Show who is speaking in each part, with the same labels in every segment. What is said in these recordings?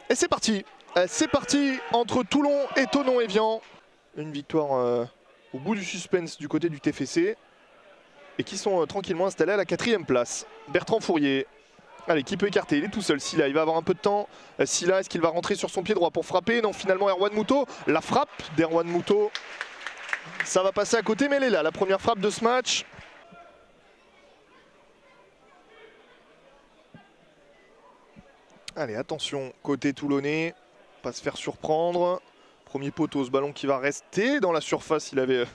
Speaker 1: Et c'est parti. C'est parti entre Toulon et Thonon-Évian. Une victoire au bout du suspense du côté du TFC. Et qui sont tranquillement installés à la 4e place. Bertrand Fourier. Allez, qui peut écarter? Il est tout seul. Silla, il va avoir un peu de temps. Silla, est-ce qu'il va rentrer sur son pied droit pour frapper? Non, finalement, Erwan Mouto. La frappe d'Erwan Mouto. Ça va passer à côté, mais elle est là. La première frappe de ce match. Allez, attention, côté toulonnais. Pas se faire surprendre. Premier poteau, ce ballon qui va rester dans la surface. Il avait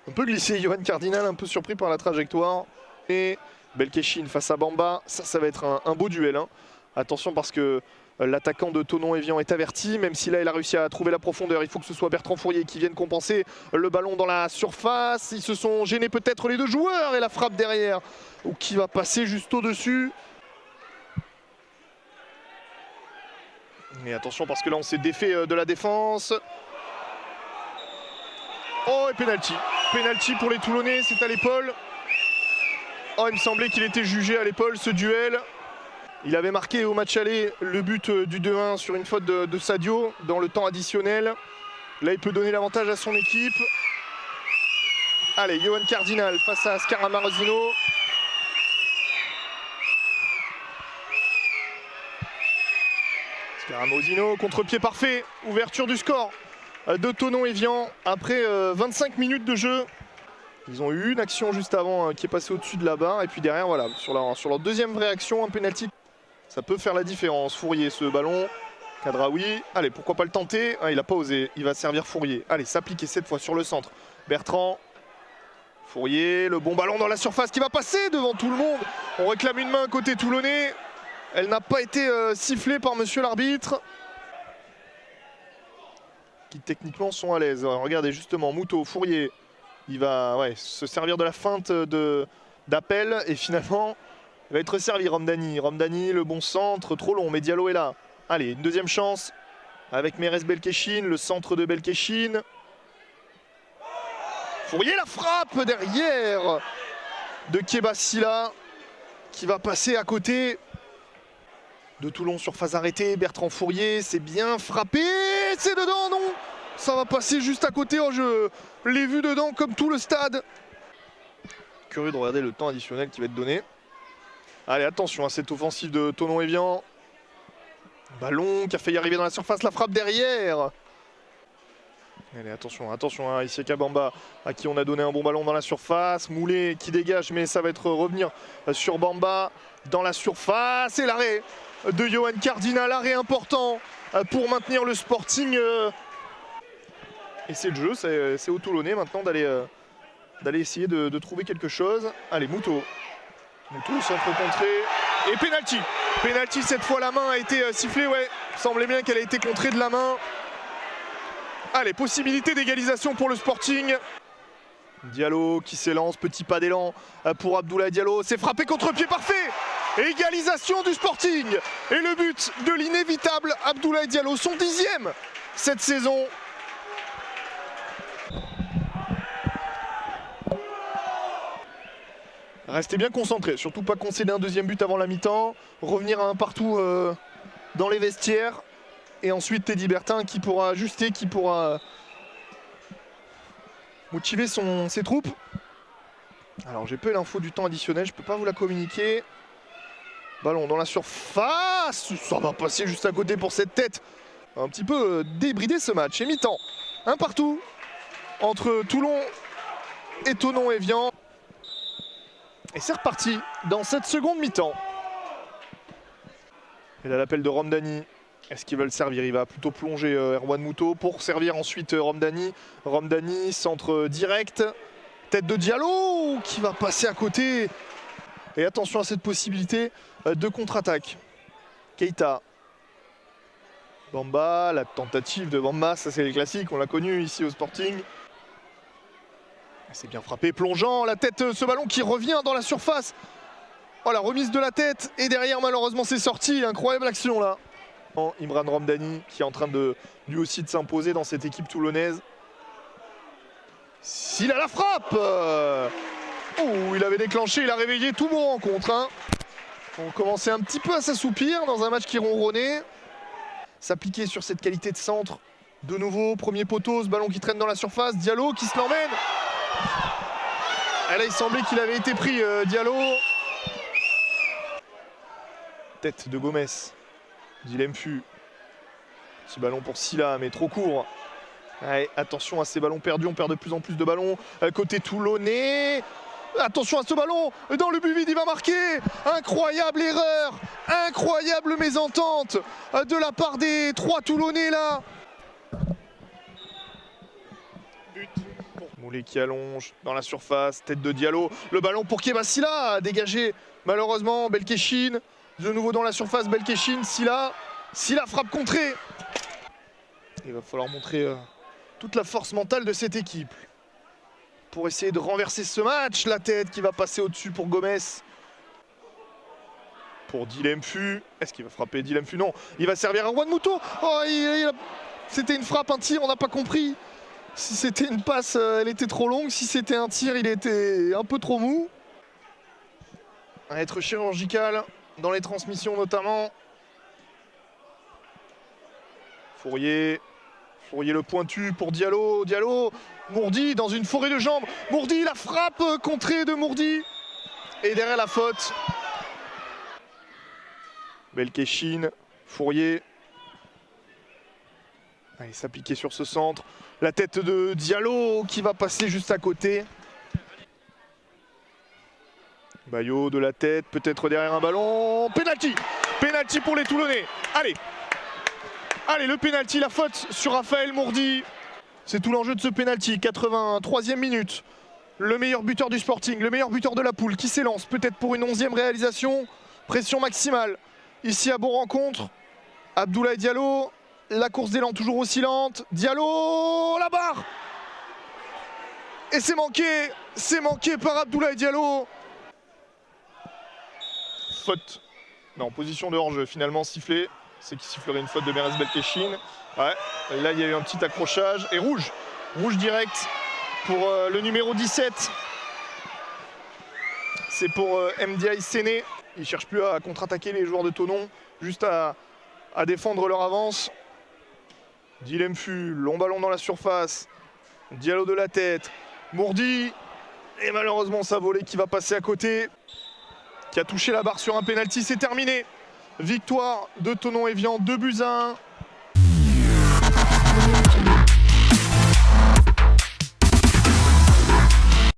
Speaker 1: un peu glissé. Johan Cardinal, un peu surpris par la trajectoire. Et Belkachin face à Bamba. Ça va être un beau duel. Hein. Attention parce que l'attaquant de Thonon-Évian est averti. Même si là, il a réussi à trouver la profondeur. Il faut que ce soit Bertrand Fourier qui vienne compenser le ballon dans la surface. Ils se sont gênés peut-être les deux joueurs. Et la frappe derrière. Ou qui va passer juste au-dessus. Mais attention parce que là on s'est défait de la défense. Oh et penalty. Penalty pour les Toulonnais, c'est à l'épaule. Oh il me semblait qu'il était jugé à l'épaule ce duel. Il avait marqué au match aller le but du 2-1 sur une faute de Sadio dans le temps additionnel. Là il peut donner l'avantage à son équipe. Allez, Johan Cardinal face à Scaramazino. Scaramozino, contre-pied parfait, ouverture du score de Thonon-Évian après 25 minutes de jeu. Ils ont eu une action juste avant qui est passée au-dessus de la barre et puis derrière voilà, sur leur deuxième vraie action, un penalty. Ça peut faire la différence. Fourier ce ballon, Kadraoui, allez pourquoi pas le tenter, il n'a pas osé, il va servir Fourier. Allez s'appliquer cette fois sur le centre, Bertrand, Fourier, le bon ballon dans la surface qui va passer devant tout le monde. On réclame une main côté toulonnais. Elle n'a pas été sifflée par monsieur l'arbitre. Qui techniquement sont à l'aise. Regardez justement, Mouto, Fourier. Il va se servir de la feinte d'appel. Et finalement, il va être servi Ramdani. Ramdani, le bon centre, trop long. Mais Diallo est là. Allez, une deuxième chance. Avec Merez Belkachin, le centre de Belkachin. Fourier, la frappe derrière de Keba Silla. Qui va passer à côté de Toulon, surface arrêtée, Bertrand Fourier, c'est bien frappé, c'est dedans, non? Ça va passer juste à côté, oh, je l'ai vu dedans comme tout le stade. Curieux de regarder le temps additionnel qui va être donné. Allez, attention à cette offensive de Thonon-Évian. Ballon qui a failli arriver dans la surface, la frappe derrière. Allez, attention, attention, hein, ici Kabamba, à qui on a donné un bon ballon dans la surface. Moulet qui dégage, mais ça va être revenir sur Bamba dans la surface. Et l'arrêt de Johan Cardinal, arrêt important pour maintenir le Sporting. Et c'est le jeu, c'est aux Toulonnais maintenant d'aller essayer de trouver quelque chose. Allez, Mouto. Mouto, centre contré. Et penalty. Penalty, cette fois la main a été sifflée, ouais. Il semblait bien qu'elle a été contrée de la main. Allez, possibilité d'égalisation pour le Sporting. Diallo qui s'élance, petit pas d'élan pour Abdoulaye Diallo. C'est frappé contre-pied parfait. Égalisation du Sporting. Et le but de l'inévitable Abdoulaye Diallo, son 10e cette saison. Restez bien concentrés, surtout pas concéder un deuxième but avant la mi-temps. Revenir à un partout dans les vestiaires. Et ensuite Teddy Bertin qui pourra ajuster, qui pourra motiver ses troupes. Alors j'ai peu l'info du temps additionnel, je ne peux pas vous la communiquer. Ballon dans la surface, ça va passer juste à côté pour cette tête. Un petit peu débridé ce match, et mi-temps. Un partout entre Toulon et Thonon-Évian. Et c'est reparti dans cette seconde mi-temps. Et là l'appel de Ramdani. Est-ce qu'il va le servir? Il va plutôt plonger Erwan Mouto pour servir ensuite Ramdani. Ramdani, centre direct. Tête de Diallo qui va passer à côté. Et attention à cette possibilité de contre-attaque. Keita. Bamba, la tentative de Bamba, ça c'est les classiques, on l'a connu ici au Sporting. C'est bien frappé, plongeant, la tête, ce ballon qui revient dans la surface. Oh la remise de la tête et derrière malheureusement c'est sorti, incroyable action là. Imran Ramdani qui est en train de lui aussi de s'imposer dans cette équipe toulonnaise. S'il a la frappe oh, il avait déclenché, il a réveillé tout bon rencontre. Hein. On commençait un petit peu à s'assoupir dans un match qui ronronnait. s'appliquer sur cette qualité de centre. De nouveau, premier poteau, ce ballon qui traîne dans la surface. Diallo qui se l'emmène. Et là, il semblait qu'il avait été pris, Diallo. Tête de Gomez. Dilemfu. Petit ballon pour Sylla, mais trop court. Allez, attention à ces ballons perdus, on perd de plus en plus de ballons. Côté toulonnais. Attention à ce ballon, dans le but vide, il va marquer. Incroyable erreur, incroyable mésentente de la part des 3 Toulonnais là. But pour Moulé qui allonge dans la surface, tête de Diallo. Le ballon pour Kéba Sylla, dégagé malheureusement, Belkachin. De nouveau dans la surface, Belkachin, Sylla. Sylla frappe contrée. Il va falloir montrer toute la force mentale de cette équipe pour essayer de renverser ce match. La tête qui va passer au-dessus pour Gomez. Pour Dilemfu. Est-ce qu'il va frapper Dilemfu? Non. Il va servir à Juan Muto. Oh, c'était une frappe, un tir, on n'a pas compris. Si c'était une passe, elle était trop longue. Si c'était un tir, il était un peu trop mou. À être chirurgical dans les transmissions notamment. Fourier le pointu pour Diallo. Diallo, Mourdi dans une forêt de jambes. Mourdi, la frappe contrée de Mourdi. Et derrière la faute. Belkachin, Fourier. Allez, s'appliquer sur ce centre. La tête de Diallo qui va passer juste à côté. Bayo de la tête, peut-être derrière un ballon. Penalty! Penalty pour les Toulonnais. Allez! Allez, le penalty, la faute sur Raphaël Mourdi. C'est tout l'enjeu de ce penalty. 83e minute. Le meilleur buteur du Sporting, le meilleur buteur de la poule qui s'élance peut-être pour une 11e réalisation. Pression maximale. Ici à Bon-Rencontre. Abdoulaye Diallo. La course d'élan toujours aussi lente. Diallo, la barre. Et c'est manqué par Abdoulaye Diallo. Faute. Non, position de hors-jeu finalement sifflé. C'est qui sifflerait une faute de Merez Belkachin. Ouais, là il y a eu un petit accrochage et rouge. Rouge direct pour le numéro 17. C'est pour Mdiaye Séné. Ils ne cherchent plus à contre-attaquer les joueurs de Thonon, juste à défendre leur avance. Dilemfu, long ballon dans la surface. Diallo de la tête. Mourdi. Et malheureusement sa volée qui va passer à côté. Qui a touché la barre sur un penalty, c'est terminé. Victoire de Thonon-Évian, 2-1.